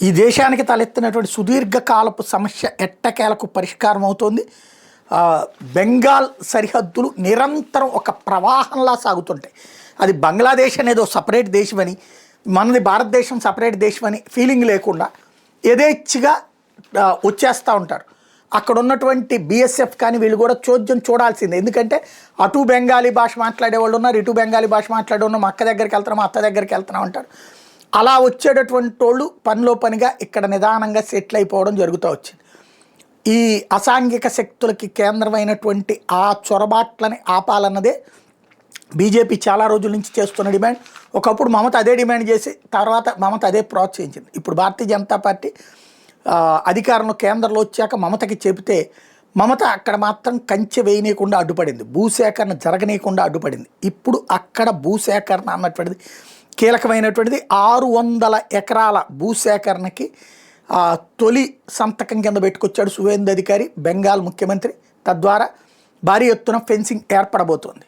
ఈ దేశానికి తలెత్తినటువంటి సుదీర్ఘకాలపు సమస్య ఎట్టకేలకు పరిష్కారం అవుతోంది. బెంగాల్ సరిహద్దులు నిరంతరం ఒక ప్రవాహంలా సాగుతుంటాయి. అది బంగ్లాదేశ్ అనేది ఒక సపరేట్ దేశమని, మనది భారతదేశం సపరేట్ దేశమని ఫీలింగ్ లేకుండా యథేచ్ఛగా వచ్చేస్తూ ఉంటారు. అక్కడ ఉన్నటువంటి బీఎస్ఎఫ్ కానీ వీళ్ళు కూడా చోద్యం చూడాల్సిందే. ఎందుకంటే అటు బెంగాలీ భాష మాట్లాడే వాళ్ళు ఉన్నారు, ఇటు బెంగాలీ భాష మాట్లాడే ఉన్నారు. మా అక్క దగ్గరికి వెళ్తున్నాం, మా అత్త దగ్గరికి వెళ్తున్నాం అంటారు. అలా వచ్చేటటువంటి వాళ్ళు పనిలో పనిగా ఇక్కడ నిదానంగా సెటిల్ అయిపోవడం జరుగుతూ వచ్చింది. ఈ అసాంఘిక శక్తులకి కేంద్రమైనటువంటి ఆ చొరబాట్లని ఆపాలన్నదే బీజేపీ చాలా రోజుల నుంచి చేస్తున్న డిమాండ్. ఒకప్పుడు మమత అదే డిమాండ్ చేసి తర్వాత మమత అదే ప్రోత్సహించింది. ఇప్పుడు భారతీయ జనతా పార్టీ అధికారంలో కేంద్రంలో వచ్చాక మమతకి చెబితే మమత అక్కడ మాత్రం కంచె వేయనీయకుండా అడ్డుపడింది, భూసేకరణ జరగనీయకుండా అడ్డుపడింది. ఇప్పుడు అక్కడ భూసేకరణ అన్నటువంటిది కీలకమైనటువంటిది. 600 ఎకరాల భూసేకరణకి తొలి సంతకం కింద పెట్టుకొచ్చాడు సువేందు అధికారి, బెంగాల్ ముఖ్యమంత్రి. తద్వారా భారీ ఎత్తున ఫెన్సింగ్ ఏర్పడబోతోంది.